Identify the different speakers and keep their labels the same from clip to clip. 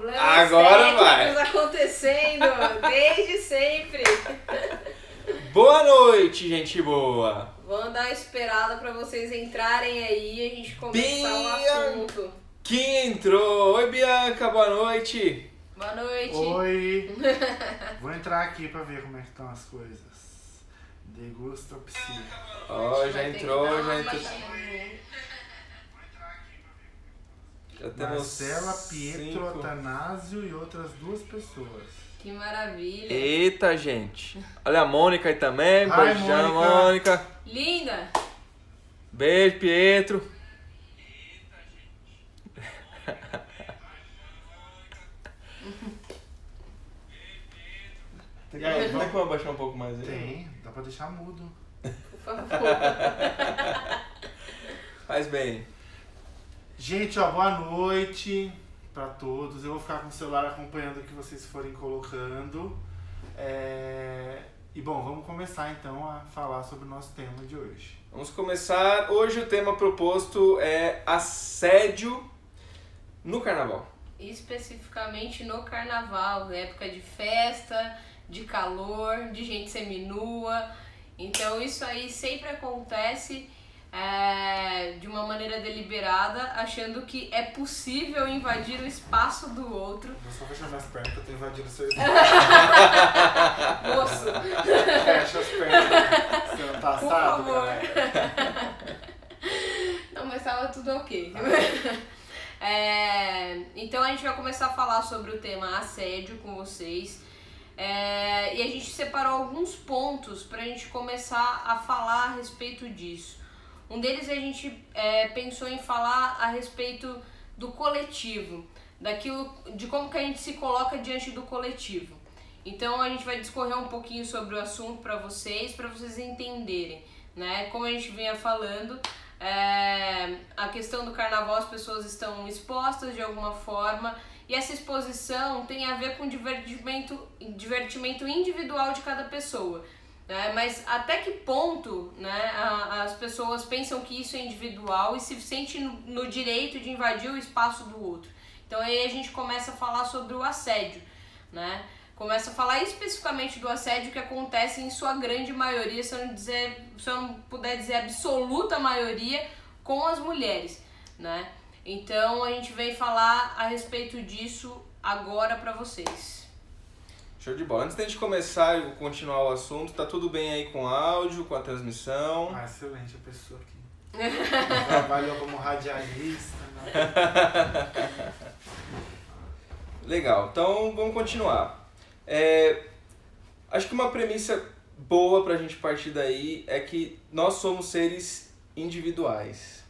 Speaker 1: Problemas
Speaker 2: Agora
Speaker 1: técnicos
Speaker 2: vai.
Speaker 1: acontecendo desde sempre.
Speaker 2: Boa noite, gente boa.
Speaker 1: Vamos dar uma esperada pra vocês entrarem aí e a gente começar o assunto.
Speaker 2: Quem entrou? Oi, Bianca, boa noite.
Speaker 1: Boa noite.
Speaker 3: Oi! Vou entrar aqui pra ver como é que estão as coisas. Degustopsia.
Speaker 2: Ó, já
Speaker 1: Vai ter que
Speaker 2: entrou,
Speaker 1: dar uma
Speaker 2: já entrou.
Speaker 1: baixadinha.
Speaker 2: Já temos
Speaker 3: Marcela, Pietro,
Speaker 2: 5.
Speaker 3: Atanásio e outras 2 pessoas.
Speaker 1: Que maravilha.
Speaker 2: Eita, gente. Olha a Mônica aí também.
Speaker 3: Hi,
Speaker 2: Beijão,
Speaker 3: Mônica.
Speaker 2: Mônica.
Speaker 1: Linda.
Speaker 2: Beijo, Pietro.
Speaker 3: E aí,
Speaker 2: Como é que eu vou abaixar um pouco mais aí?
Speaker 3: Tem, dá pra deixar mudo.
Speaker 1: Por favor.
Speaker 2: Faz bem.
Speaker 3: Gente, ó, boa noite pra todos. Eu vou ficar com o celular acompanhando o que vocês forem colocando. E bom, vamos começar então a falar sobre o nosso tema de hoje.
Speaker 2: Vamos começar. Hoje o tema proposto é assédio no carnaval.
Speaker 1: Especificamente no carnaval, época de festa, de calor, de gente seminua. Então isso aí sempre acontece de uma maneira deliberada, achando que é possível invadir o espaço do outro.
Speaker 3: Vou só fechar minhas pernas que eu tô invadindo o seu espaço.
Speaker 1: Moço,
Speaker 3: Fecha as pernas. Você não tá
Speaker 1: por
Speaker 3: assado,
Speaker 1: favor.
Speaker 3: cara?
Speaker 1: Não, mas tava tudo ok. Então a gente vai começar a falar sobre o tema assédio com vocês. E a gente separou alguns pontos pra gente começar a falar a respeito disso. Um deles a gente pensou em falar a respeito do coletivo, de como que a gente se coloca diante do coletivo. Então a gente vai discorrer um pouquinho sobre o assunto para vocês entenderem, né? Como a gente vinha falando, a questão do carnaval, as pessoas estão expostas de alguma forma, e essa exposição tem a ver com divertimento individual de cada pessoa. Mas até que ponto, né, as pessoas pensam que isso é individual e se sentem no direito de invadir o espaço do outro. Então aí a gente começa a falar sobre o assédio, né? Começa a falar especificamente do assédio que acontece em sua grande maioria, se eu não puder dizer absoluta maioria, com as mulheres, né? Então a gente vem falar a respeito disso agora pra vocês.
Speaker 2: Show de bola. Antes da gente começar e continuar o assunto, tá tudo bem aí com o áudio, com a transmissão?
Speaker 3: Ah, excelente a pessoa aqui. Trabalhou como radialista. Né?
Speaker 2: Legal, então vamos continuar. Acho que uma premissa boa pra gente partir daí é que nós somos seres individuais,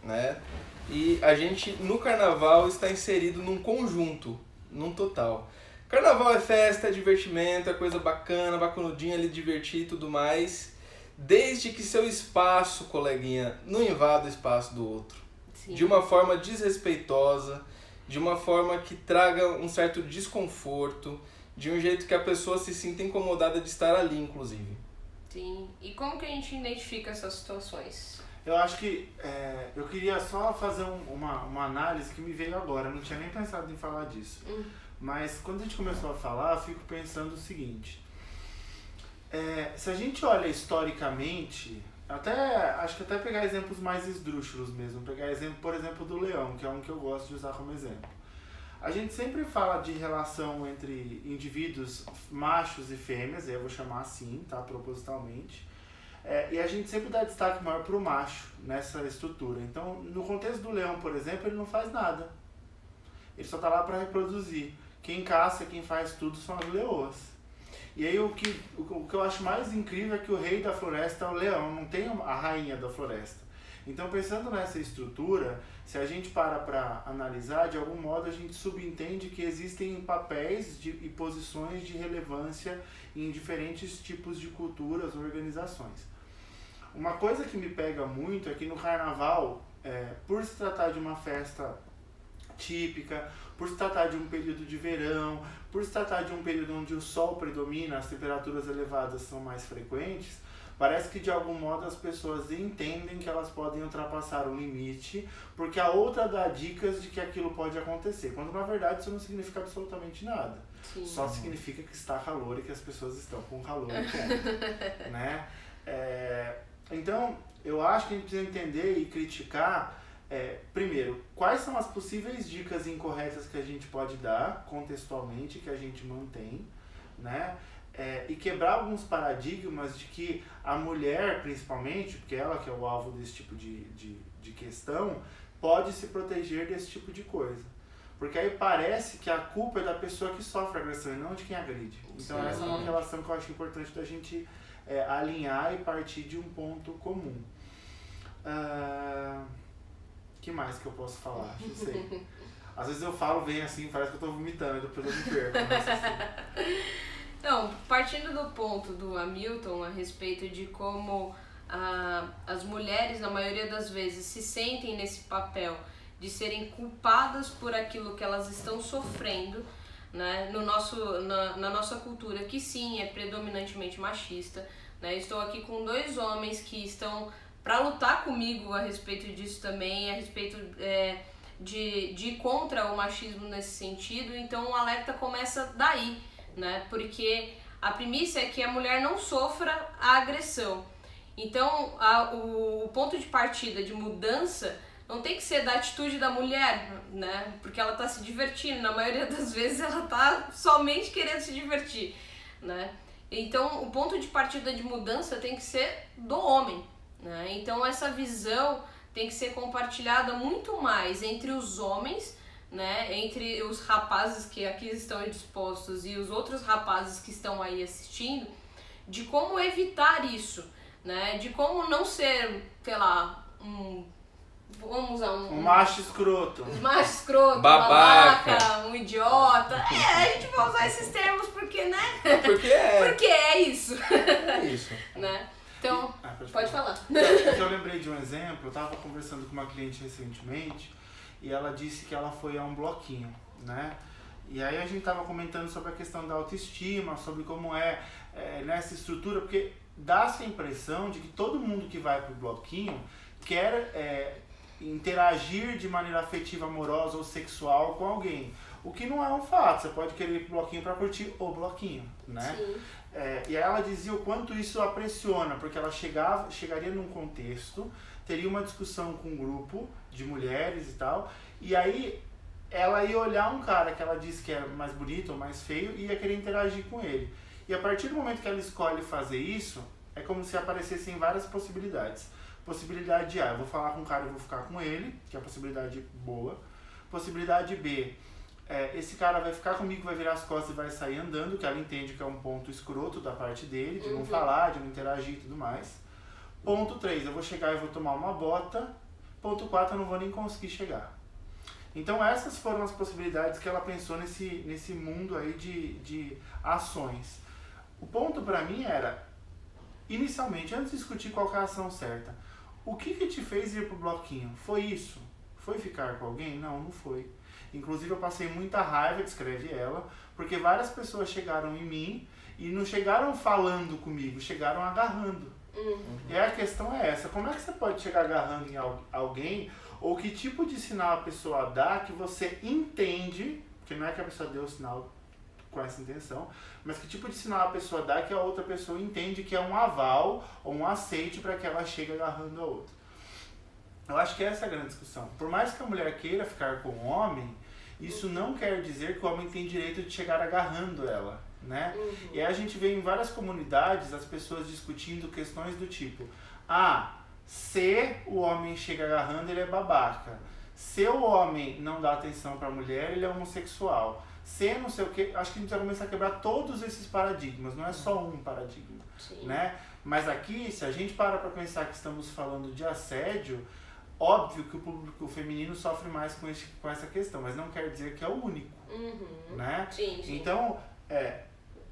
Speaker 2: né? E a gente no carnaval está inserido num conjunto, num total. Carnaval é festa, é divertimento, é coisa bacana, bacanudinha ali, divertir e tudo mais, desde que seu espaço, coleguinha, não invada o espaço do outro.
Speaker 1: Sim.
Speaker 2: De uma forma desrespeitosa, de uma forma que traga um certo desconforto, de um jeito que a pessoa se sinta incomodada de estar ali, inclusive.
Speaker 1: Sim. E como que a gente identifica essas situações?
Speaker 3: Eu acho que eu queria só fazer uma análise que me veio agora, eu não tinha nem pensado em falar disso. Mas quando a gente começou a falar, eu fico pensando o seguinte. Se a gente olha historicamente, acho que até pegar exemplos mais esdrúxulos mesmo, pegar exemplo, por exemplo, do leão, que é um que eu gosto de usar como exemplo. A gente sempre fala de relação entre indivíduos machos e fêmeas, eu vou chamar assim, tá, propositalmente. E a gente sempre dá destaque maior para o macho nessa estrutura. Então, no contexto do leão, por exemplo, ele não faz nada. Ele só está lá para reproduzir. Quem caça, quem faz tudo são as leoas. E aí o que eu acho mais incrível é que o rei da floresta é o leão, não tem a rainha da floresta. Então, pensando nessa estrutura, se a gente para analisar, de algum modo a gente subentende que existem papéis e posições de relevância em diferentes tipos de culturas ou organizações. Uma coisa que me pega muito é que no carnaval, por se tratar de uma festa típica, por se tratar de um período de verão, por se tratar de um período onde o sol predomina, as temperaturas elevadas são mais frequentes, Parece que de algum modo as pessoas entendem que elas podem ultrapassar o limite, porque a outra dá dicas de que aquilo pode acontecer, quando na verdade isso não significa absolutamente nada.
Speaker 1: Sim.
Speaker 3: Só significa que está calor e que as pessoas estão com calor, né? Então, eu acho que a gente precisa entender e criticar, primeiro, quais são as possíveis dicas incorretas que a gente pode dar contextualmente, que a gente mantém, né? E quebrar alguns paradigmas de que a mulher, principalmente, porque ela que é o alvo desse tipo de questão, pode se proteger desse tipo de coisa. Porque aí parece que a culpa é da pessoa que sofre agressão e não de quem agride. Então essa é uma relação que eu acho importante da gente alinhar e partir de um ponto comum. Que mais que eu posso falar? Não sei. Às vezes eu falo, vem assim, parece que eu tô vomitando, depois eu me perco.
Speaker 1: Não, partindo do ponto do Hamilton a respeito de como as mulheres, na maioria das vezes, se sentem nesse papel de serem culpadas por aquilo que elas estão sofrendo, né, na nossa cultura, que sim, é predominantemente machista, né? Estou aqui com 2 homens que estão para lutar comigo a respeito disso também, a respeito de ir contra o machismo nesse sentido, então o alerta começa daí, né? Porque a premissa é que a mulher não sofra a agressão. Então, o ponto de partida de mudança não tem que ser da atitude da mulher, né? Porque ela tá se divertindo, na maioria das vezes ela tá somente querendo se divertir, né? Então, o ponto de partida de mudança tem que ser do homem, né? Então, essa visão tem que ser compartilhada muito mais entre os homens, né? Entre os rapazes que aqui estão dispostos e os outros rapazes que estão aí assistindo, de como evitar isso, né? De como não ser, sei lá, vamos usar um
Speaker 3: macho escroto.
Speaker 1: Um macho escroto, babaca, um idiota. A gente vai usar esses termos porque, né?
Speaker 2: Porque é.
Speaker 1: Porque é isso.
Speaker 2: É isso.
Speaker 1: Né? Então, pode falar.
Speaker 3: Eu lembrei de um exemplo, eu tava conversando com uma cliente recentemente e ela disse que ela foi a um bloquinho, né? E aí a gente tava comentando sobre a questão da autoestima, sobre como nessa estrutura, porque dá-se a impressão de que todo mundo que vai pro bloquinho quer interagir de maneira afetiva, amorosa ou sexual com alguém. O que não é um fato, você pode querer ir pro bloquinho para curtir o bloquinho, né?
Speaker 1: Sim.
Speaker 3: E aí ela dizia o quanto isso a pressiona, porque ela chegaria num contexto, teria uma discussão com um grupo de mulheres e tal, e aí ela ia olhar um cara que ela disse que era mais bonito ou mais feio e ia querer interagir com ele. E a partir do momento que ela escolhe fazer isso, é como se aparecessem várias possibilidades. Possibilidade de A, eu vou falar com o cara e vou ficar com ele, que é a possibilidade boa. Possibilidade B, esse cara vai ficar comigo, vai virar as costas e vai sair andando, que ela entende que é um ponto escroto da parte dele, de não falar, de não interagir e tudo mais. Ponto 3, eu vou chegar e vou tomar uma bota. Ponto 4, eu não vou nem conseguir chegar. Então essas foram as possibilidades que ela pensou nesse mundo aí de ações. O ponto pra mim era, inicialmente, antes de discutir qual que é a ação certa, o que te fez ir pro bloquinho? Foi isso? Foi ficar com alguém? Não, não foi. Inclusive eu passei muita raiva, descreve ela, porque várias pessoas chegaram em mim e não chegaram falando comigo, chegaram agarrando. E a questão é essa, como é que você pode chegar agarrando em alguém, ou que tipo de sinal a pessoa dá que você entende, porque não é que a pessoa deu o sinal com essa intenção, mas que tipo de sinal a pessoa dá que a outra pessoa entende que é um aval ou um aceite para que ela chegue agarrando a outra. Eu acho que essa é a grande discussão. Por mais que a mulher queira ficar com o homem, isso não quer dizer que o homem tem direito de chegar agarrando ela, né? E aí a gente vê em várias comunidades as pessoas discutindo questões do tipo, se o homem chega agarrando, ele é babaca. Se o homem não dá atenção para a mulher, ele é homossexual. Se não sei o que, acho que a gente vai começar a quebrar todos esses paradigmas, não é só um paradigma, né? Mas aqui, se a gente para pensar que estamos falando de assédio, óbvio que o público feminino sofre mais com essa questão, mas não quer dizer que é o único, né?
Speaker 1: Sim.
Speaker 3: Então,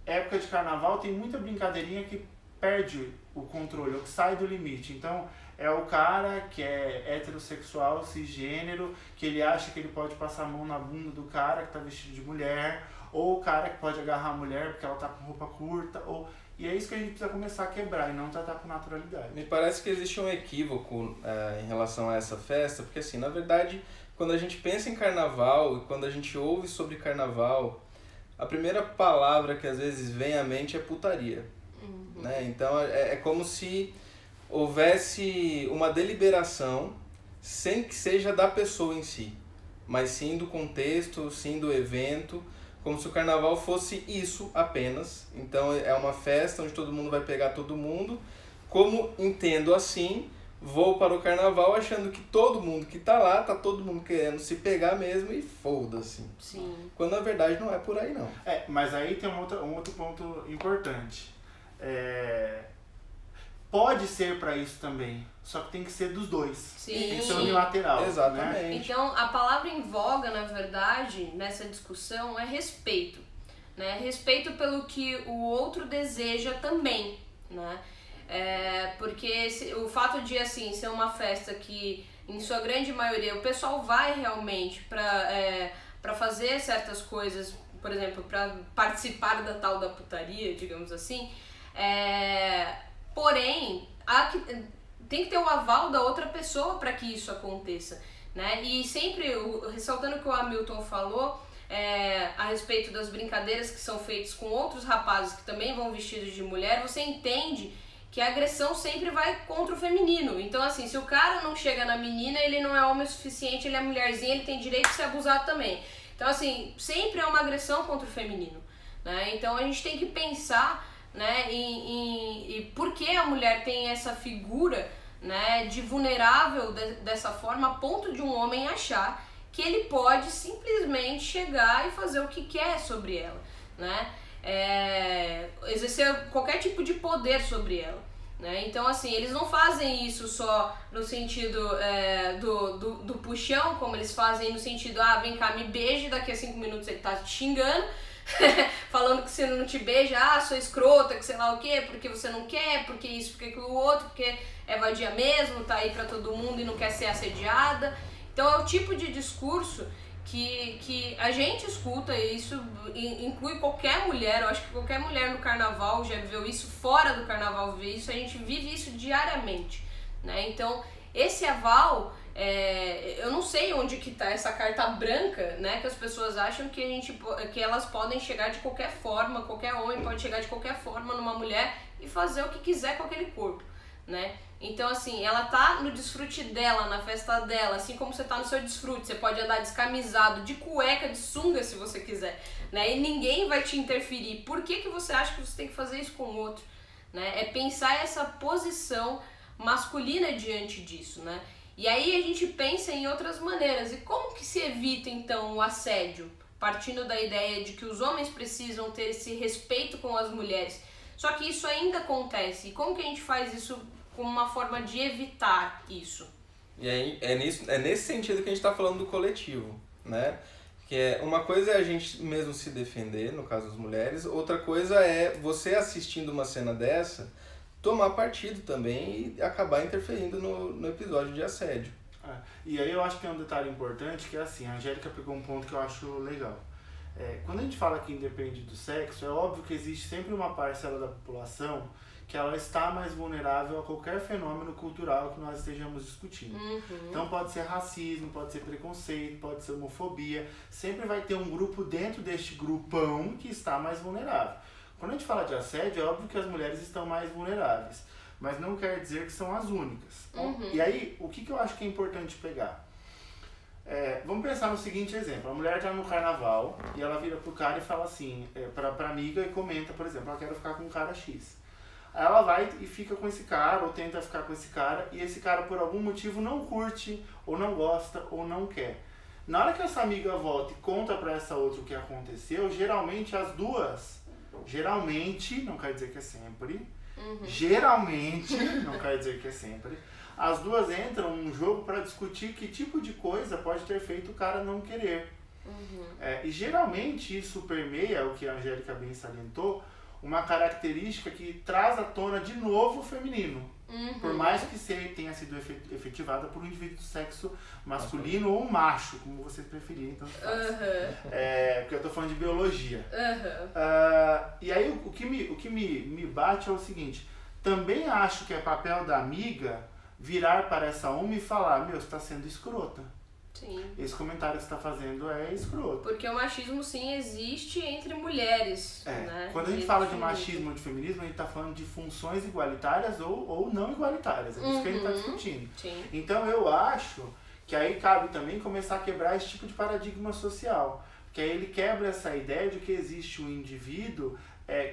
Speaker 3: época de carnaval tem muita brincadeirinha que perde o controle, ou que sai do limite. Então, é o cara que é heterossexual, cisgênero, que ele acha que ele pode passar a mão na bunda do cara que tá vestido de mulher, ou o cara que pode agarrar a mulher porque ela tá com roupa curta, E é isso que a gente precisa começar a quebrar e não tratar com naturalidade.
Speaker 2: Me parece que existe um equívoco em relação a essa festa, porque assim, na verdade, quando a gente pensa em carnaval e quando a gente ouve sobre carnaval, a primeira palavra que às vezes vem à mente é putaria. Né? Então é como se houvesse uma deliberação sem que seja da pessoa em si, mas sim do contexto, sim do evento, como se o carnaval fosse isso apenas. Então é uma festa onde todo mundo vai pegar todo mundo. Como entendo assim, vou para o carnaval achando que todo mundo que tá lá, tá todo mundo querendo se pegar mesmo e foda-se.
Speaker 1: Sim.
Speaker 2: Quando na verdade não é por aí não.
Speaker 3: Mas aí tem um outro ponto importante. Pode ser para isso também, só que tem que ser dos dois.
Speaker 1: Sim.
Speaker 3: Tem que ser unilateral.
Speaker 2: Exatamente.
Speaker 3: Né?
Speaker 1: Então, a palavra em voga, na verdade, nessa discussão é respeito. Né? Respeito pelo que o outro deseja também. Né? Porque o fato de assim, ser uma festa que, em sua grande maioria, o pessoal vai realmente para fazer certas coisas, por exemplo, para participar da tal da putaria, digamos assim, porém, tem que ter o aval da outra pessoa para que isso aconteça, né? E sempre, ressaltando o que o Hamilton falou, a respeito das brincadeiras que são feitas com outros rapazes que também vão vestidos de mulher, você entende que a agressão sempre vai contra o feminino. Então, assim, se o cara não chega na menina, ele não é homem o suficiente, ele é mulherzinha, ele tem direito de ser abusado também. Então, assim, sempre é uma agressão contra o feminino, né? Então, a gente tem que pensar, né, e por que a mulher tem essa figura, né, de vulnerável dessa forma, a ponto de um homem achar que ele pode simplesmente chegar e fazer o que quer sobre ela, né? Exercer qualquer tipo de poder sobre ela, né? Então, assim, eles não fazem isso só no sentido do puxão, como eles fazem no sentido, vem cá, me beije, daqui a 5 minutos ele tá te xingando, falando que se não te beija, sou escrota, que sei lá o que, porque você não quer, porque isso, porque aquilo outro, porque é vadia mesmo, tá aí pra todo mundo e não quer ser assediada. Então é o tipo de discurso que a gente escuta, e isso inclui qualquer mulher. Eu acho que qualquer mulher no carnaval já viveu isso, fora do carnaval vive isso, a gente vive isso diariamente, né? Então esse aval, eu não sei onde que tá essa carta branca, né, que as pessoas acham que elas podem chegar de qualquer forma, qualquer homem pode chegar de qualquer forma numa mulher e fazer o que quiser com aquele corpo, né? Então, assim, ela tá no desfrute dela, na festa dela, assim como você tá no seu desfrute. Você pode andar descamisado, de cueca, de sunga, se você quiser, né? E ninguém vai te interferir. Por que você acha que você tem que fazer isso com o outro, né? É pensar essa posição masculina diante disso, né? E aí a gente pensa em outras maneiras. E como que se evita, então, o assédio? Partindo da ideia de que os homens precisam ter esse respeito com as mulheres. Só que isso ainda acontece. E como que a gente faz isso como uma forma de evitar isso?
Speaker 2: E aí é nesse sentido que a gente está falando do coletivo, né? Que uma coisa é a gente mesmo se defender, no caso das mulheres, outra coisa é você assistindo uma cena dessa, tomar partido também e acabar interferindo no episódio de assédio.
Speaker 3: E aí eu acho que tem um detalhe importante, que é assim, a Angélica pegou um ponto que eu acho legal. Quando a gente fala que independe do sexo, é óbvio que existe sempre uma parcela da população que ela está mais vulnerável a qualquer fenômeno cultural que nós estejamos discutindo. Então pode ser racismo, pode ser preconceito, pode ser homofobia. Sempre vai ter um grupo dentro deste grupão que está mais vulnerável. Quando a gente fala de assédio, é óbvio que as mulheres estão mais vulneráveis, mas não quer dizer que são as únicas. E aí, o que eu acho que é importante pegar? Vamos pensar no seguinte exemplo. A mulher está no carnaval e ela vira pro cara e fala assim, pra amiga, e comenta, por exemplo, ela quer ficar com um cara X. Aí ela vai e fica com esse cara, ou tenta ficar com esse cara, e esse cara por algum motivo não curte, ou não gosta, ou não quer. Na hora que essa amiga volta e conta pra essa outra o que aconteceu, geralmente as duas, não quer dizer que é sempre, geralmente, não quer dizer que é sempre, as duas entram num jogo pra discutir que tipo de coisa pode ter feito o cara não querer. E geralmente isso permeia, o que a Angélica bem salientou, uma característica que traz à tona de novo o feminino. Por mais que tenha sido efetivada por um indivíduo do sexo masculino ou um macho, como vocês preferirem, então faz. Porque eu tô falando de biologia. E aí o que me bate é o seguinte, também acho que é papel da amiga virar para essa uma e falar, meu, você tá sendo escrota.
Speaker 1: Sim.
Speaker 3: Esse comentário que você está fazendo é escroto.
Speaker 1: Porque o machismo, sim, existe entre mulheres. Né?
Speaker 3: Quando a gente fala de machismo ou de feminismo, a gente está falando de funções igualitárias ou não igualitárias. É isso que a gente está discutindo.
Speaker 1: Sim.
Speaker 3: Então eu acho que aí cabe também começar a quebrar esse tipo de paradigma social. Porque aí ele quebra essa ideia de que existe um indivíduo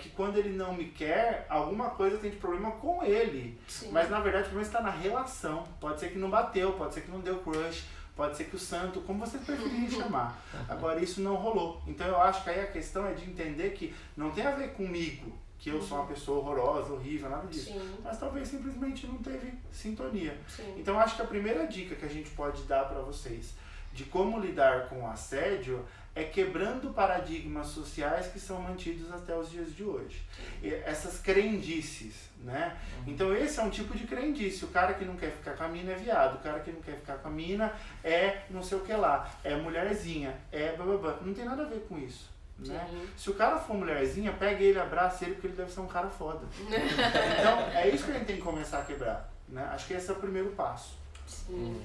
Speaker 3: que quando ele não me quer, alguma coisa tem de problema com ele.
Speaker 1: Sim.
Speaker 3: Mas na verdade o problema está na relação. Pode ser que não bateu, pode ser que não deu crush. Pode ser que o santo, como vocês preferirem chamar. Agora, isso não rolou. Então, eu acho que aí a questão é de entender que não tem a ver comigo, que eu sou uma pessoa horrorosa, horrível, nada disso.
Speaker 1: Sim.
Speaker 3: Mas talvez simplesmente não teve sintonia.
Speaker 1: Sim.
Speaker 3: Então, eu acho que a primeira dica que a gente pode dar para vocês de como lidar com o assédio é quebrando paradigmas sociais que são mantidos até os dias de hoje. E essas crendices, né? Então esse é um tipo de crendice. O cara que não quer ficar com a mina é viado, o cara que não quer ficar com a mina é não sei o que lá, é mulherzinha, é blá. Não tem nada a ver com isso. Né? Se o cara for mulherzinha, pega ele, abraça ele, porque ele deve ser um cara foda. Então é isso que a gente tem que começar a quebrar. Né? Acho que esse é o primeiro passo.
Speaker 1: Sim.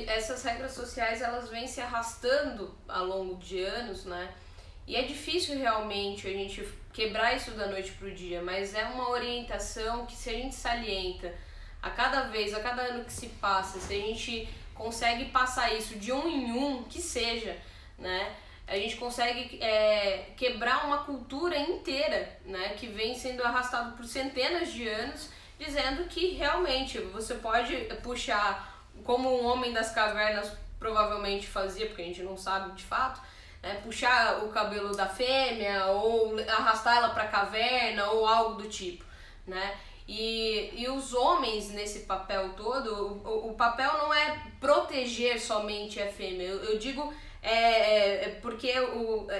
Speaker 1: Essas regras sociais, elas vêm se arrastando ao longo de anos, né? E é difícil realmente a gente quebrar isso da noite pro dia, mas é uma orientação que, se a gente salienta a cada ano que se passa, se a gente consegue passar isso de um em um, que seja, né? A gente consegue quebrar uma cultura inteira, né? Que vem sendo arrastado por centenas de anos, dizendo que realmente você pode puxar, como um homem das cavernas provavelmente fazia, porque a gente não sabe de fato, puxar o cabelo da fêmea ou arrastar ela para a caverna ou algo do tipo, né? E os homens nesse papel todo, o papel não é proteger somente a fêmea, eu digo porque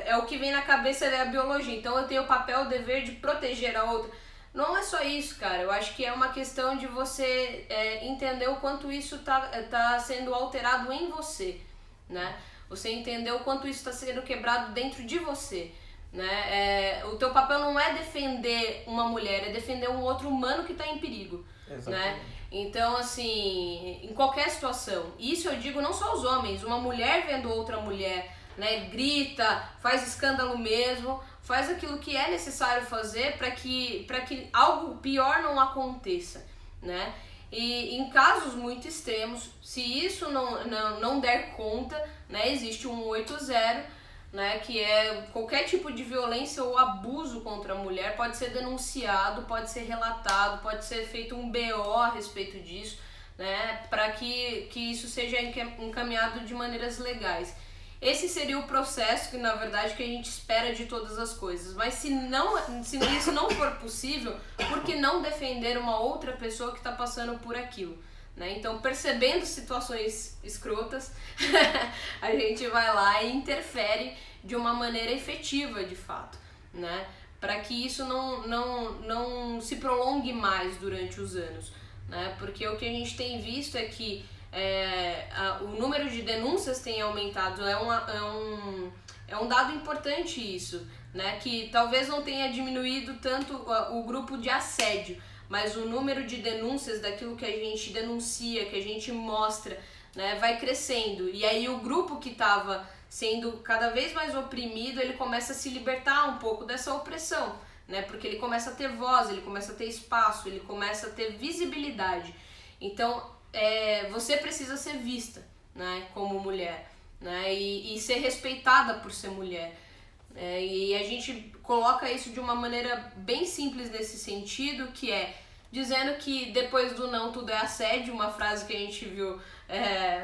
Speaker 1: é o que vem na cabeça da biologia, então eu tenho o papel, o dever de proteger a outra. Não é só isso, cara. Eu acho que é uma questão de você entender o quanto isso tá sendo alterado em você, né? Você entender o quanto isso está sendo quebrado dentro de você, né? O teu papel não é defender uma mulher, é defender um outro humano que está em perigo, né? Então, assim, em qualquer situação. Isso eu digo não só os homens. Uma mulher vendo outra mulher, né, grita, faz escândalo mesmo, faz aquilo que é necessário fazer para que algo pior não aconteça, né? E em casos muito extremos, se isso não der conta, né, existe um 180, né, que é qualquer tipo de violência ou abuso contra a mulher, pode ser denunciado, pode ser relatado, pode ser feito um BO a respeito disso, né, para que isso seja encaminhado de maneiras legais. Esse seria o processo que, na verdade, que a gente espera de todas as coisas. Mas se isso não for possível, por que não defender uma outra pessoa que está passando por aquilo? Né? Então, percebendo situações escrotas, a gente vai lá e interfere de uma maneira efetiva, de fato, né? Para que isso não se prolongue mais durante os anos, né? Porque o que a gente tem visto é que o número de denúncias tem aumentado, é um dado importante isso, né? Que talvez não tenha diminuído tanto o grupo de assédio, mas o número de denúncias daquilo que a gente denuncia, que a gente mostra, né, vai crescendo. E aí o grupo que estava sendo cada vez mais oprimido, ele começa a se libertar um pouco dessa opressão, né? Porque ele começa a ter voz, ele começa a ter espaço, ele começa a ter visibilidade. Então, você precisa ser vista, né, como mulher, né, e ser respeitada por ser mulher. E a gente coloca isso de uma maneira bem simples nesse sentido, que é dizendo que depois do não tudo é assédio, uma frase que a gente viu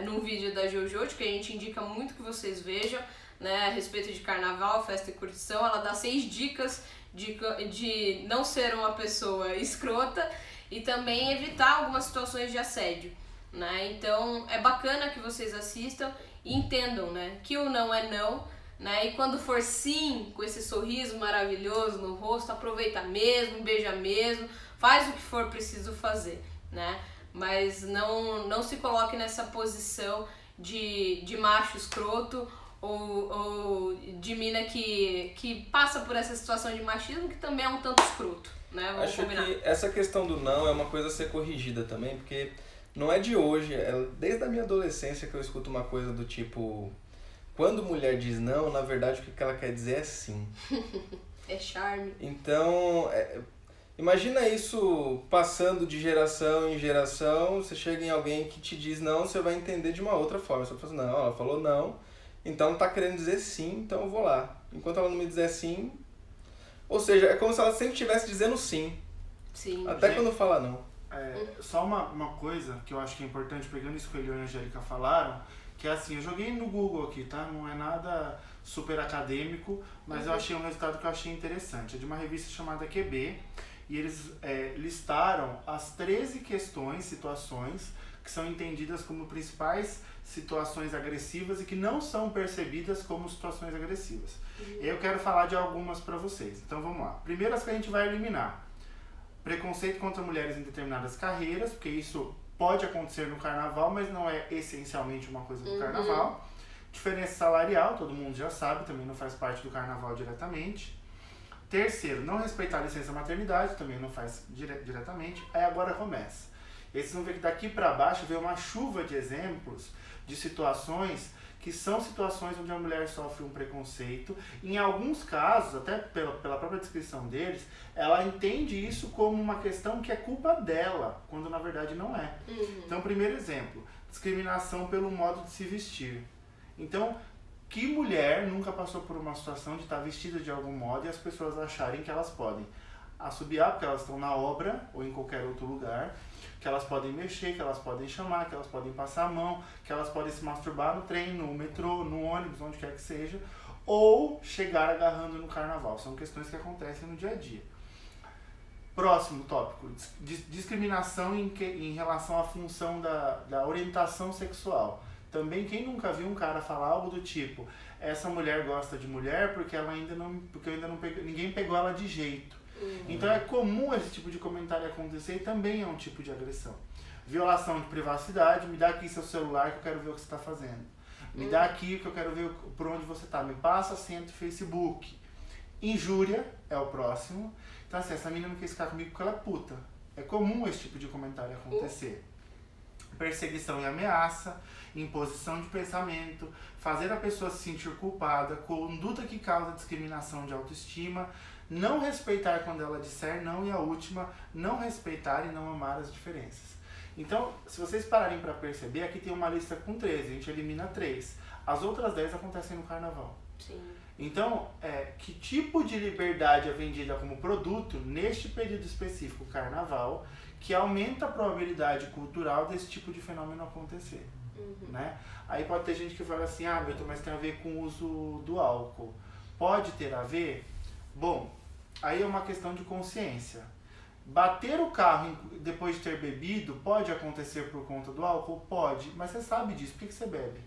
Speaker 1: num vídeo da Jojo, que a gente indica muito que vocês vejam, né, a respeito de carnaval, festa e curtição. Ela dá 6 dicas de não ser uma pessoa escrota e também evitar algumas situações de assédio, né? Então é bacana que vocês assistam e entendam, né, que o não é não, né? E quando for sim, com esse sorriso maravilhoso no rosto, aproveita mesmo, beija mesmo, faz o que for preciso fazer, né? Mas não se coloque nessa posição de macho escroto ou de mina que passa por essa situação de machismo, que também é um tanto escroto, né? Vamos
Speaker 2: Acho
Speaker 1: combinar.
Speaker 2: que essa questão do não é uma coisa a ser corrigida também, porque não é de hoje, é desde a minha adolescência que eu escuto uma coisa do tipo, quando mulher diz não, na verdade o que ela quer dizer é sim.
Speaker 1: É charme.
Speaker 2: Então, imagina isso passando de geração em geração, você chega em alguém que te diz não, você vai entender de uma outra forma. Você vai falar assim, não, ela falou não, então ela tá querendo dizer sim, então eu vou lá. Enquanto ela não me dizer sim, ou seja, é como se ela sempre estivesse dizendo sim.
Speaker 1: Sim.
Speaker 2: Até quando fala não.
Speaker 3: Só uma coisa que eu acho que é importante, pegando isso que o Elion e a Angélica falaram, que é assim, eu joguei no Google aqui, tá? Não é nada super acadêmico, mas eu achei um resultado que eu achei interessante. É de uma revista chamada QB, e eles listaram as 13 questões, situações, que são entendidas como principais situações agressivas e que não são percebidas como situações agressivas. Eu quero falar de algumas para vocês. Então vamos lá. Primeiro as que a gente vai eliminar. Preconceito contra mulheres em determinadas carreiras, porque isso pode acontecer no carnaval, mas não é essencialmente uma coisa do carnaval. Diferença salarial, todo mundo já sabe, também não faz parte do carnaval diretamente. Terceiro, não respeitar a licença maternidade, também não faz diretamente. Aí agora começa. E vocês vão ver que daqui para baixo vem uma chuva de exemplos de situações que são situações onde a mulher sofre um preconceito. Em alguns casos, até pela própria descrição deles, ela entende isso como uma questão que é culpa dela, quando na verdade não é. Então, primeiro exemplo, discriminação pelo modo de se vestir. Então, que mulher nunca passou por uma situação de estar vestida de algum modo e as pessoas acharem que elas podem assobiar porque elas estão na obra ou em qualquer outro lugar, que elas podem mexer, que elas podem chamar, que elas podem passar a mão, que elas podem se masturbar no trem, no metrô, no ônibus, onde quer que seja, ou chegar agarrando no carnaval. São questões que acontecem no dia a dia. Próximo tópico, discriminação em relação à função da orientação sexual. Também, quem nunca viu um cara falar algo do tipo, essa mulher gosta de mulher porque ela ainda não, ninguém pegou ela de jeito. Então é comum esse tipo de comentário acontecer e também é um tipo de agressão. Violação de privacidade, me dá aqui seu celular que eu quero ver o que você está fazendo. Me dá aqui que eu quero ver por onde você está. Me passa a senha do Facebook. Injúria é o próximo. Então assim, essa menina não quis ficar comigo porque ela é puta. É comum esse tipo de comentário acontecer. Perseguição e ameaça, imposição de pensamento, fazer a pessoa se sentir culpada, conduta que causa discriminação de autoestima, não respeitar quando ela disser não, e a última, não respeitar e não amar as diferenças. Então, se vocês pararem para perceber, aqui tem uma lista com 13, a gente elimina 3. As outras 10 acontecem no carnaval.
Speaker 1: Sim.
Speaker 3: Então, que tipo de liberdade é vendida como produto neste período específico, carnaval, que aumenta a probabilidade cultural desse tipo de fenômeno acontecer, né? Aí pode ter gente que fala assim, Milton, mas tem a ver com o uso do álcool. Pode ter a ver? Bom, aí é uma questão de consciência. Bater o carro depois de ter bebido pode acontecer por conta do álcool? Pode, mas você sabe disso, por que você bebe?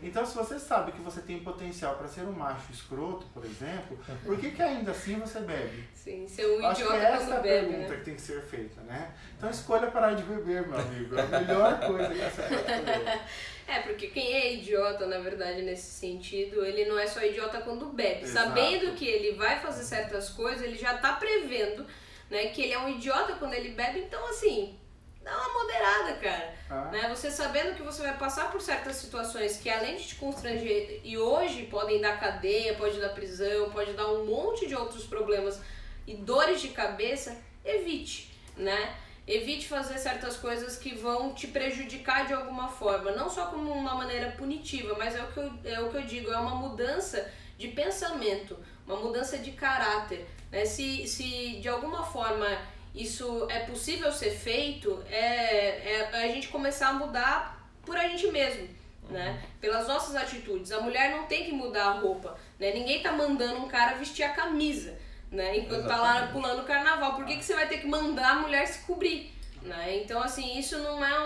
Speaker 3: Então, se você sabe que você tem potencial para ser um macho escroto, por exemplo, por que ainda assim você bebe?
Speaker 1: Sim, ser um
Speaker 3: Acho
Speaker 1: idiota
Speaker 3: que essa é
Speaker 1: quando
Speaker 3: a
Speaker 1: bebe,
Speaker 3: pergunta
Speaker 1: né?
Speaker 3: que tem que ser feita, né? Então, escolha parar de beber, meu amigo. É a melhor coisa que você pode fazer.
Speaker 1: Porque quem é idiota, na verdade, nesse sentido, ele não é só idiota quando bebe.
Speaker 3: Exato.
Speaker 1: Sabendo que ele vai fazer certas coisas, ele já tá prevendo, né, que ele é um idiota quando ele bebe. Então, assim, dá uma moderada, cara. Né? Você sabendo que você vai passar por certas situações que, além de te constranger, e hoje podem dar cadeia, pode dar prisão, pode dar um monte de outros problemas e dores de cabeça, evite, né? Evite fazer certas coisas que vão te prejudicar de alguma forma, não só como uma maneira punitiva, mas é o que eu digo, é uma mudança de pensamento, uma mudança de caráter, né? Se de alguma forma isso é possível ser feito, é a gente começar a mudar por a gente mesmo, né? Pelas nossas atitudes. A mulher não tem que mudar a roupa, né? Ninguém tá mandando um cara vestir a camisa, né? Enquanto tá lá pulando o carnaval. Por que você vai ter que mandar a mulher se cobrir, né? Então, assim, isso não é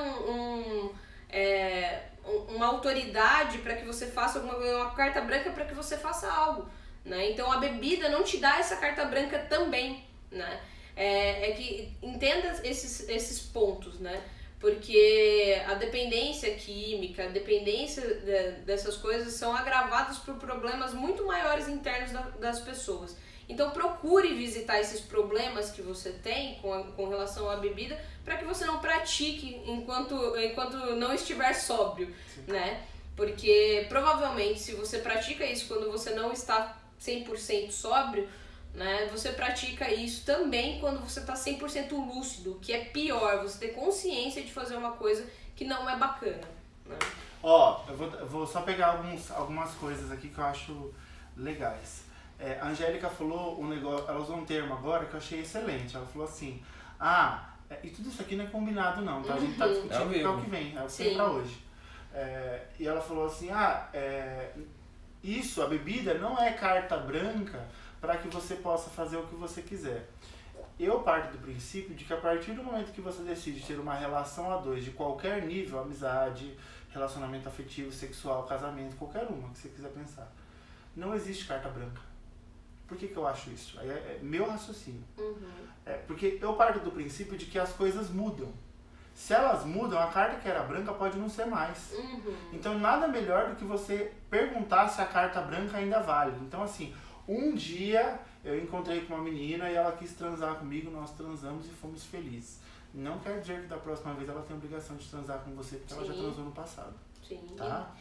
Speaker 1: uma autoridade para que você faça uma carta branca para que você faça algo, né? Então, a bebida não te dá essa carta branca também, né? é que entenda esses pontos, né? Porque a dependência química, a dependência dessas coisas são agravadas por problemas muito maiores internos das pessoas. Então procure visitar esses problemas que você tem com relação à bebida para que você não pratique enquanto não estiver sóbrio, né? Porque provavelmente se você pratica isso quando você não está 100% sóbrio, né, você pratica isso também quando você está 100% lúcido, que é pior, você ter consciência de fazer uma coisa que não é bacana, né?
Speaker 3: Ó, eu vou só pegar algumas coisas aqui que eu acho legais. A Angélica falou um negócio, ela usou um termo agora que eu achei excelente. Ela falou assim, e tudo isso aqui não é combinado não, tá? A gente tá discutindo o que é o que vem, é o que tem pra hoje. E ela falou assim, isso, a bebida não é carta branca para que você possa fazer o que você quiser. Eu parto do princípio de que a partir do momento que você decide ter uma relação a dois de qualquer nível, amizade, relacionamento afetivo, sexual, casamento, qualquer uma que você quiser pensar, não existe carta branca. Por que eu acho isso? Aí é meu raciocínio. Porque eu parto do princípio de que as coisas mudam. Se elas mudam, a carta que era branca pode não ser mais. Então nada melhor do que você perguntar se a carta branca ainda vale. Então assim, um dia eu encontrei com uma menina e ela quis transar comigo, nós transamos e fomos felizes. Não quer dizer que da próxima vez ela tem a obrigação de transar com você, porque ela já transou no passado. Tá?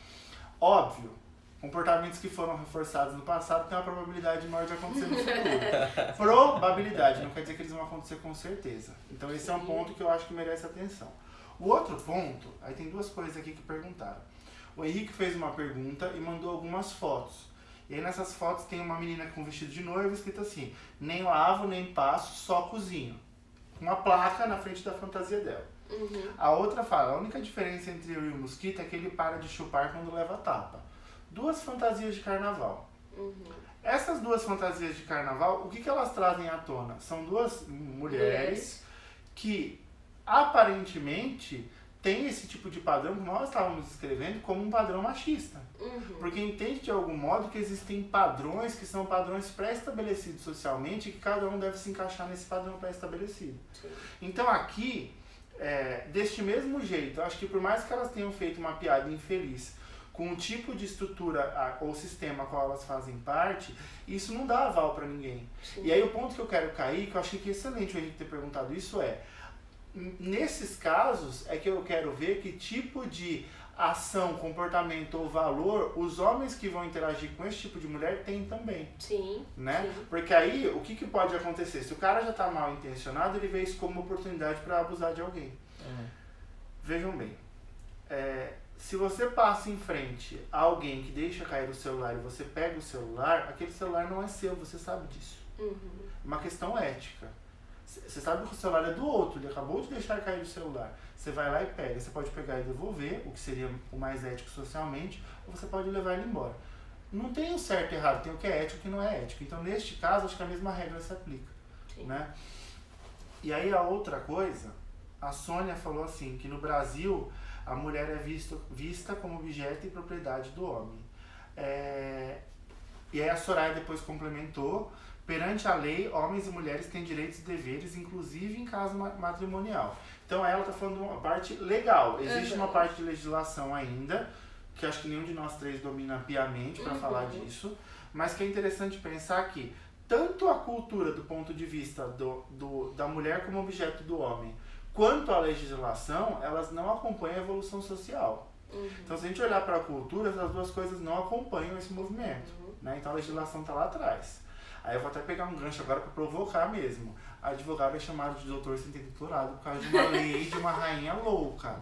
Speaker 3: Óbvio, comportamentos que foram reforçados no passado têm uma probabilidade maior de acontecer no futuro. Probabilidade, não quer dizer que eles vão acontecer com certeza. Então esse é um ponto que eu acho que merece atenção. O outro ponto, aí tem duas coisas aqui que perguntaram. O Henrique fez uma pergunta e mandou algumas fotos. E aí nessas fotos tem uma menina com vestido de noiva escrito assim, nem lavo, nem passo, só cozinho. Com uma placa na frente da fantasia dela. A outra fala, a única diferença entre eu e o mosquito é que ele para de chupar quando leva tapa. Duas fantasias de carnaval. Essas duas fantasias de carnaval, o que elas trazem à tona? São duas mulheres que aparentemente têm esse tipo de padrão que nós estávamos descrevendo como um padrão machista. Porque entende de algum modo que existem padrões que são padrões pré-estabelecidos socialmente e que cada um deve se encaixar nesse padrão pré-estabelecido. Então aqui, deste mesmo jeito, eu acho que por mais que elas tenham feito uma piada infeliz com o tipo de estrutura ou sistema a qual elas fazem parte, isso não dá aval para ninguém. E aí o ponto que eu quero cair, que eu achei que é excelente o Henrique ter perguntado isso, nesses casos é que eu quero ver que tipo de ação, comportamento ou valor os homens que vão interagir com esse tipo de mulher têm também. Né? Porque aí, o que pode acontecer? Se o cara já está mal intencionado, ele vê isso como uma oportunidade para abusar de alguém. Vejam bem, se você passa em frente a alguém que deixa cair o celular e você pega o celular, aquele celular não é seu, você sabe disso. Uma questão ética. Você sabe que o celular é do outro, ele acabou de deixar cair o celular. Você vai lá e pega. Você pode pegar e devolver, o que seria o mais ético socialmente, ou você pode levar ele embora. Não tem o certo e errado, tem o que é ético e o que não é ético. Então, neste caso, acho que a mesma regra se aplica. Né? E aí, a outra coisa, a Sônia falou assim, que no Brasil, a mulher é vista como objeto e propriedade do homem. E aí a Soraya depois complementou, perante a lei, homens e mulheres têm direitos e deveres, inclusive em caso matrimonial. Então ela está falando de uma parte legal. Existe uma parte de legislação ainda, que acho que nenhum de nós três domina piamente para falar disso, mas que é interessante pensar que tanto a cultura do ponto de vista da mulher como objeto do homem, quanto a legislação, elas não acompanham a evolução social. Então se a gente olhar para a cultura, essas duas coisas não acompanham esse movimento. Né? Então a legislação está lá atrás. Aí eu vou até pegar um gancho agora para provocar mesmo. A advogada é chamada de doutor sem ter doutorado por causa de uma lei de uma rainha louca.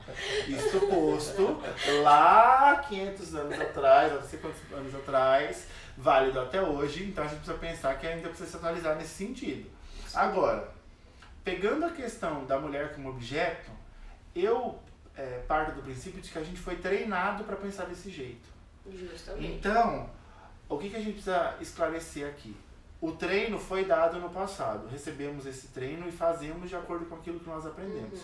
Speaker 3: Isso posto lá 500 anos atrás, não sei quantos anos atrás, válido até hoje. Então a gente precisa pensar que ainda precisa se atualizar nesse sentido. Agora, pegando a questão da mulher como objeto, eu parto do princípio de que a gente foi treinado para pensar desse jeito.
Speaker 1: Justamente.
Speaker 3: Então, o que a gente precisa esclarecer aqui? O treino foi dado no passado, recebemos esse treino e fazemos de acordo com aquilo que nós aprendemos.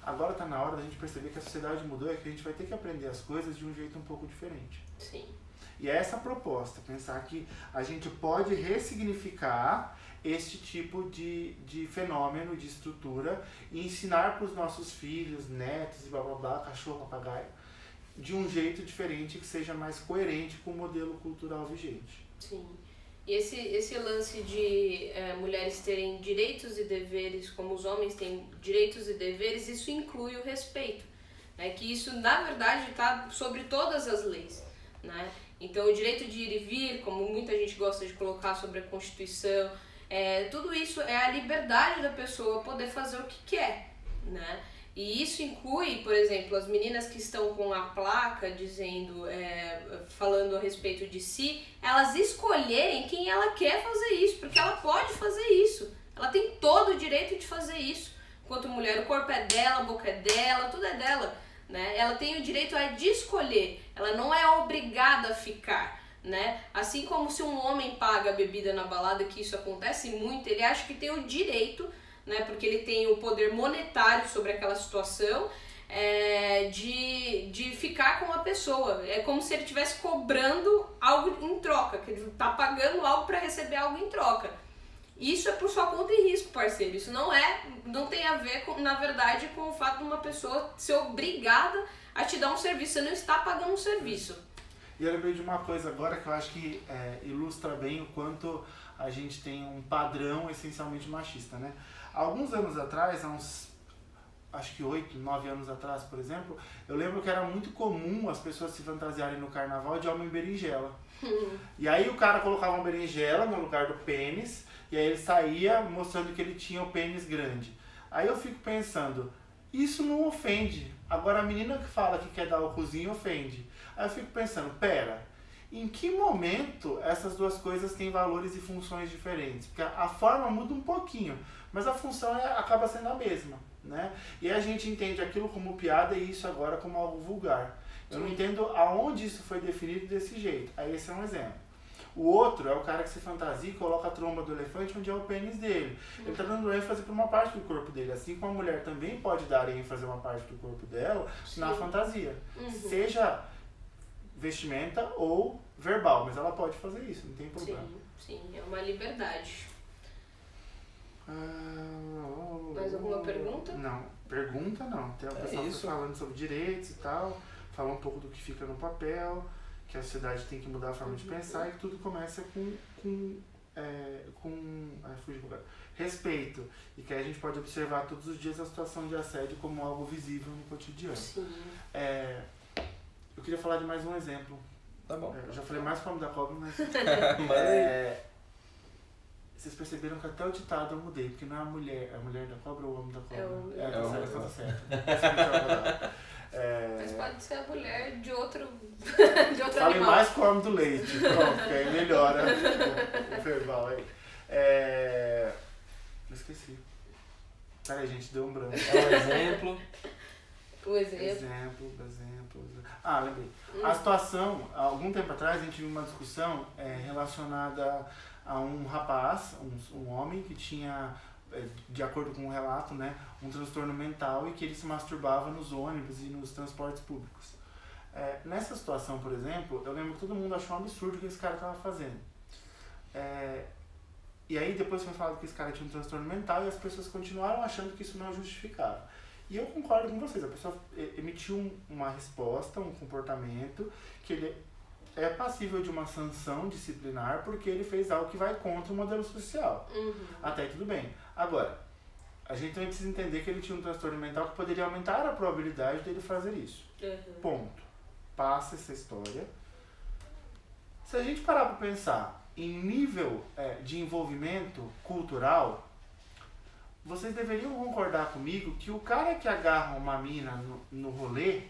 Speaker 3: Agora está na hora da gente perceber que a sociedade mudou e que a gente vai ter que aprender as coisas de um jeito um pouco diferente. E é essa a proposta, pensar que a gente pode ressignificar este tipo de fenômeno, de estrutura, e ensinar para os nossos filhos, netos, e blá blá blá, cachorro, papagaio, de um jeito diferente que seja mais coerente com o modelo cultural vigente.
Speaker 1: Sim. E esse lance de mulheres terem direitos e deveres, como os homens têm direitos e deveres, isso inclui o respeito, né? Que isso, na verdade, está sobre todas as leis, né? Então, o direito de ir e vir, como muita gente gosta de colocar sobre a Constituição, tudo isso é a liberdade da pessoa poder fazer o que quer, né? E isso inclui, por exemplo, as meninas que estão com a placa dizendo, falando a respeito de si, elas escolherem quem ela quer fazer isso, porque ela pode fazer isso. Ela tem todo o direito de fazer isso. Enquanto mulher, o corpo é dela, a boca é dela, tudo é dela, né? Ela tem o direito de escolher, ela não é obrigada a ficar, né? Assim como se um homem paga a bebida na balada, que isso acontece muito, ele acha que tem o direito, né, porque ele tem o poder monetário sobre aquela situação, de ficar com a pessoa. É como se ele estivesse cobrando algo em troca, que ele está pagando algo para receber algo em troca. Isso é por sua conta e risco, parceiro. Isso não tem a ver, na verdade, com o fato de uma pessoa ser obrigada a te dar um serviço. Você não está pagando um serviço.
Speaker 3: E eu lembrei de uma coisa agora que eu acho que ilustra bem o quanto a gente tem um padrão essencialmente machista, né? Há alguns anos atrás, acho que 8, 9 anos atrás, por exemplo, eu lembro que era muito comum as pessoas se fantasiarem no carnaval de homem berinjela. E aí o cara colocava uma berinjela no lugar do pênis, e aí ele saía mostrando que ele tinha o pênis grande. Aí eu fico pensando, isso não ofende. Agora a menina que fala que quer dar o cozinho ofende. Aí eu fico pensando, pera, em que momento essas duas coisas têm valores e funções diferentes? Porque a forma muda um pouquinho, mas a função acaba sendo a mesma, né? E a gente entende aquilo como piada e isso agora como algo vulgar. Eu não entendo aonde isso foi definido desse jeito. Aí esse é um exemplo. O outro é o cara que se fantasia e coloca a tromba do elefante onde é o pênis dele. Ele está dando ênfase para uma parte do corpo dele. Assim como a mulher também pode dar ênfase a uma parte do corpo dela na fantasia. Seja vestimenta ou verbal, mas ela pode fazer isso, não tem problema.
Speaker 1: Sim, é uma liberdade. Mais alguma pergunta?
Speaker 3: Não, pergunta não. Tem o pessoal que tá falando sobre direitos e tal, fala um pouco do que fica no papel, que a sociedade tem que mudar a forma de pensar e que tudo começa com respeito. E que aí a gente pode observar todos os dias a situação de assédio como algo visível no cotidiano.
Speaker 1: Sim.
Speaker 3: Eu queria falar de mais um exemplo.
Speaker 2: Tá bom.
Speaker 3: Eu já falei mais com o homem da cobra, mas... Vocês perceberam que até o ditado eu mudei, porque não é a mulher da cobra ou o homem da cobra?
Speaker 2: o homem da cobra.
Speaker 3: Certo.
Speaker 1: Mas pode ser a mulher de outro
Speaker 3: Falei
Speaker 1: animal.
Speaker 3: mais com o homem do leite, pronto, que aí melhora o verbal aí. Eu esqueci. Peraí, gente, deu um branco.
Speaker 2: É um exemplo.
Speaker 1: O exemplo.
Speaker 3: Exemplo. Ah, lembrei. A situação, há algum tempo atrás, a gente viu uma discussão relacionada a um rapaz, um homem que tinha, de acordo com o relato, né, um transtorno mental e que ele se masturbava nos ônibus e nos transportes públicos. Nessa situação, por exemplo, eu lembro que todo mundo achou um absurdo o que esse cara estava fazendo. E aí depois foi falado que esse cara tinha um transtorno mental e as pessoas continuaram achando que isso não é justificável. E eu concordo com vocês, a pessoa emitiu uma resposta, um comportamento que ele é passível de uma sanção disciplinar porque ele fez algo que vai contra o modelo social. Até aí tudo bem. Agora, a gente também precisa entender que ele tinha um transtorno mental que poderia aumentar a probabilidade dele fazer isso. Ponto. Passa essa história. Se a gente parar para pensar em nível de envolvimento cultural, vocês deveriam concordar comigo que o cara que agarra uma mina no rolê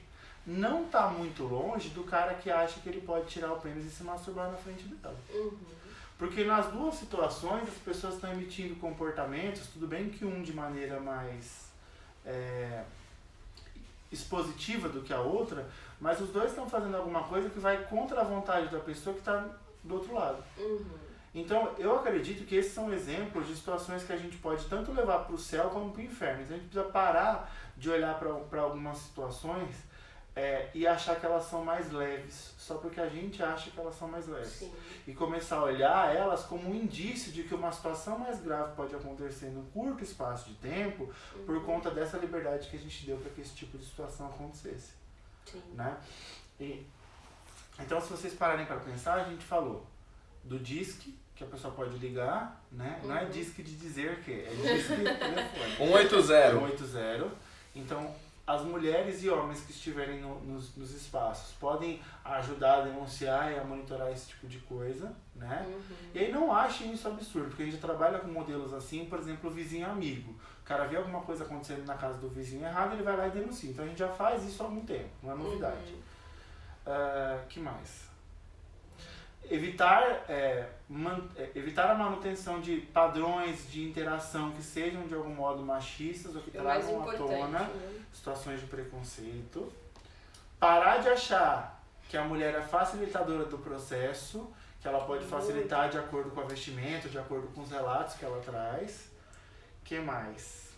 Speaker 3: não tá muito longe do cara que acha que ele pode tirar o pênis e se masturbar na frente dela. Porque nas duas situações as pessoas estão emitindo comportamentos, tudo bem que um de maneira mais expositiva do que a outra, mas os dois estão fazendo alguma coisa que vai contra a vontade da pessoa que está do outro lado. Então, eu acredito que esses são exemplos de situações que a gente pode tanto levar para o céu como para o inferno. Então, a gente precisa parar de olhar para algumas situações e achar que elas são mais leves, só porque a gente acha que elas são mais leves.
Speaker 1: Sim.
Speaker 3: E começar a olhar elas como um indício de que uma situação mais grave pode acontecer num curto espaço de tempo por conta dessa liberdade que a gente deu para que esse tipo de situação acontecesse.
Speaker 1: Sim.
Speaker 3: Né? Então, se vocês pararem para pensar, a gente falou do disque, que a pessoa pode ligar, né? Não é disque de dizer que, é disque de telefone.
Speaker 2: 180.
Speaker 3: 180. Então, as mulheres e homens que estiverem nos espaços podem ajudar a denunciar e a monitorar esse tipo de coisa, né? E aí não achem isso absurdo, porque a gente trabalha com modelos assim, por exemplo, o vizinho amigo. O cara vê alguma coisa acontecendo na casa do vizinho errado, ele vai lá e denuncia. Então a gente já faz isso há algum tempo, não é novidade. Que mais? Evitar a manutenção de padrões de interação que sejam de algum modo machistas ou que tragam à tona situações de preconceito. Parar de achar que a mulher é facilitadora do processo, que ela pode facilitar de acordo com a vestimenta, de acordo com os relatos que ela traz. Que mais?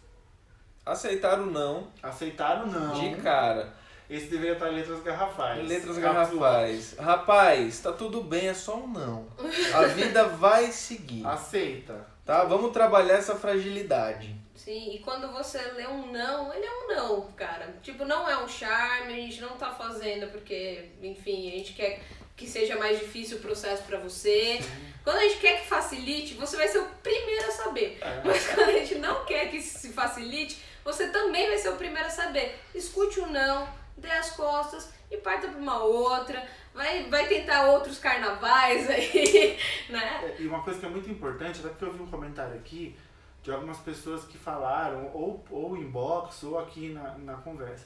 Speaker 2: Aceitar o não.
Speaker 3: Aceitar o não.
Speaker 2: De cara.
Speaker 3: Esse deveria estar em letras garrafais.
Speaker 2: Letras garrafais. Rapaz, tá tudo bem, é só um não. A vida vai seguir.
Speaker 3: Aceita.
Speaker 2: Tá? Vamos trabalhar essa fragilidade.
Speaker 1: Sim, e quando você lê um não, ele é um não, cara. Tipo, não é um charme, a gente não tá fazendo porque, enfim, a gente quer que seja mais difícil o processo pra você. Quando a gente quer que facilite, você vai ser o primeiro a saber. Mas quando a gente não quer que se facilite, você também vai ser o primeiro a saber. Escute o não, dê as costas e parta para uma outra, vai tentar outros carnavais aí, né?
Speaker 3: E uma coisa que é muito importante, até porque eu vi um comentário aqui de algumas pessoas que falaram, ou inbox, ou aqui na conversa.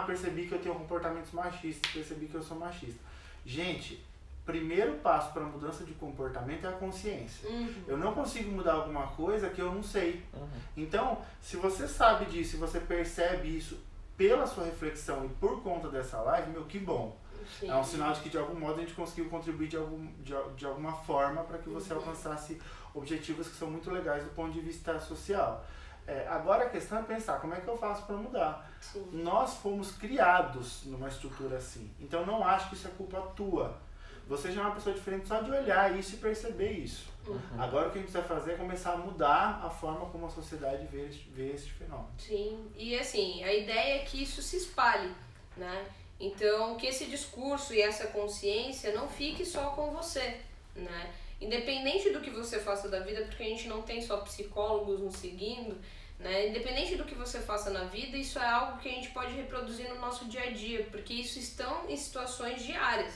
Speaker 3: Percebi que eu tenho comportamentos machistas, percebi que eu sou machista. Gente, primeiro passo para a mudança de comportamento é a consciência. Eu não consigo mudar alguma coisa que eu não sei. Então, se você sabe disso, se você percebe isso pela sua reflexão e por conta dessa live, que bom. Sim. É um sinal de que de algum modo a gente conseguiu contribuir de alguma forma para que você alcançasse objetivos que são muito legais do ponto de vista social. Agora a questão é pensar, como é que eu faço para mudar? Sim. Nós fomos criados numa estrutura assim, então não acho que isso é culpa tua. Você já é uma pessoa diferente só de olhar isso e perceber isso. Agora o que a gente precisa fazer é começar a mudar a forma como a sociedade vê esse fenômeno.
Speaker 1: Sim, e assim, a ideia é que isso se espalhe, né? Então, que esse discurso e essa consciência não fique só com você, né? Independente do que você faça da vida, porque a gente não tem só psicólogos nos seguindo, né? Independente do que você faça na vida, isso é algo que a gente pode reproduzir no nosso dia a dia, porque isso estão em situações diárias,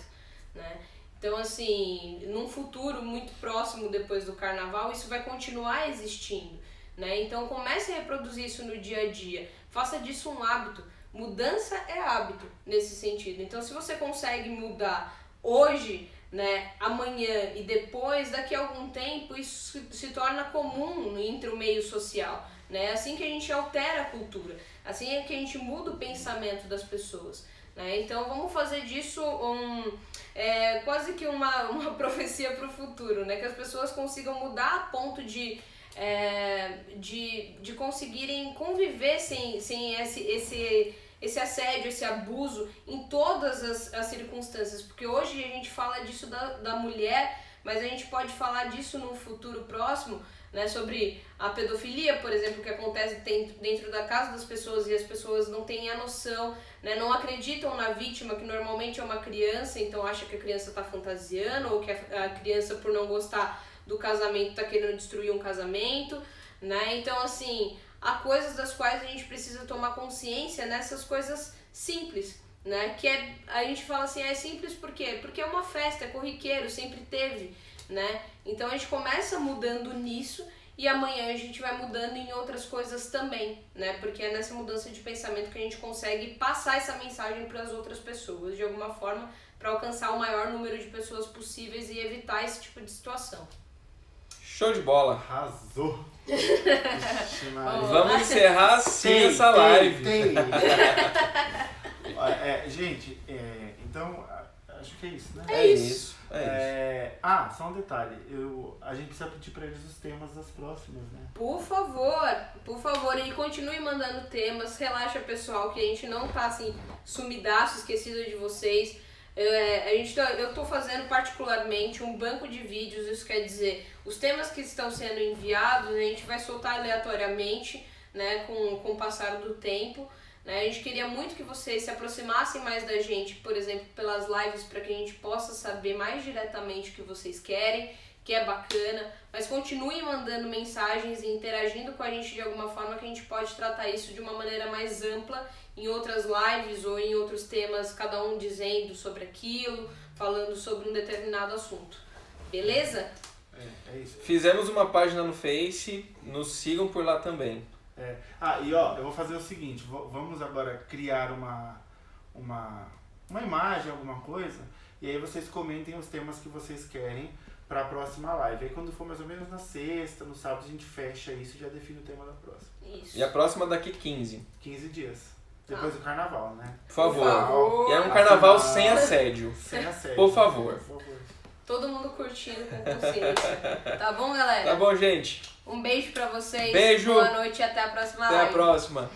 Speaker 1: né? Então, assim, num futuro muito próximo depois do carnaval, isso vai continuar existindo, né? Então, comece a reproduzir isso no dia a dia. Faça disso um hábito. Mudança é hábito nesse sentido. Então, se você consegue mudar hoje, né, amanhã e depois, daqui a algum tempo, isso se torna comum entre o meio social, né? Assim que a gente altera a cultura, assim é que a gente muda o pensamento das pessoas, né? Então, vamos fazer disso quase que uma profecia para o futuro, né? Que as pessoas consigam mudar a ponto de conseguirem conviver sem esse assédio, esse abuso em todas as circunstâncias, porque hoje a gente fala disso da mulher, mas a gente pode falar disso num futuro próximo, né, sobre a pedofilia, por exemplo, que acontece dentro da casa das pessoas e as pessoas não têm a noção, né, não acreditam na vítima, que normalmente é uma criança, então acha que a criança está fantasiando, ou que a criança, por não gostar do casamento, está querendo destruir um casamento, né? Então, assim, há coisas das quais a gente precisa tomar consciência nessas coisas simples, né? Que a gente fala assim, é simples por quê? Porque é uma festa, é corriqueiro, sempre teve, né? Então a gente começa mudando nisso e amanhã a gente vai mudando em outras coisas também, né? Porque é nessa mudança de pensamento que a gente consegue passar essa mensagem para as outras pessoas, de alguma forma, para alcançar o maior número de pessoas possíveis e evitar esse tipo de situação.
Speaker 2: Show de bola.
Speaker 3: Arrasou.
Speaker 2: Vamos encerrar assim essa live.
Speaker 3: Gente, então acho que é isso, né?
Speaker 1: É isso.
Speaker 3: Só um detalhe. A gente precisa pedir pra eles os temas das próximas, né?
Speaker 1: Por favor, e continue mandando temas. Relaxa, pessoal, que a gente não tá assim, sumidaço, esquecido de vocês. Eu tô fazendo particularmente um banco de vídeos, isso quer dizer, os temas que estão sendo enviados, a gente vai soltar aleatoriamente, né, com o passar do tempo. Né? A gente queria muito que vocês se aproximassem mais da gente, por exemplo, pelas lives, para que a gente possa saber mais diretamente o que vocês querem, que é bacana, mas continuem mandando mensagens e interagindo com a gente de alguma forma, que a gente pode tratar isso de uma maneira mais ampla em outras lives ou em outros temas, cada um dizendo sobre aquilo, falando sobre um determinado assunto. Beleza?
Speaker 3: É isso.
Speaker 2: Fizemos uma página no Face, nos sigam por lá também.
Speaker 3: Eu vou fazer o seguinte, vamos agora criar uma imagem, alguma coisa, e aí vocês comentem os temas que vocês querem para a próxima live. Aí quando for mais ou menos na sexta, no sábado, a gente fecha isso e já define o tema da próxima.
Speaker 1: Isso.
Speaker 2: E a próxima daqui 15
Speaker 3: dias. Depois do carnaval, né?
Speaker 2: Por favor. E é um carnaval sem assédio.
Speaker 3: Sem assédio.
Speaker 2: Por favor.
Speaker 1: Todo mundo curtindo com consciência. Tá bom, galera?
Speaker 2: Tá bom, gente.
Speaker 1: Um beijo pra vocês.
Speaker 2: Beijo.
Speaker 1: Boa noite e até a próxima
Speaker 2: live.
Speaker 1: Até
Speaker 2: a próxima.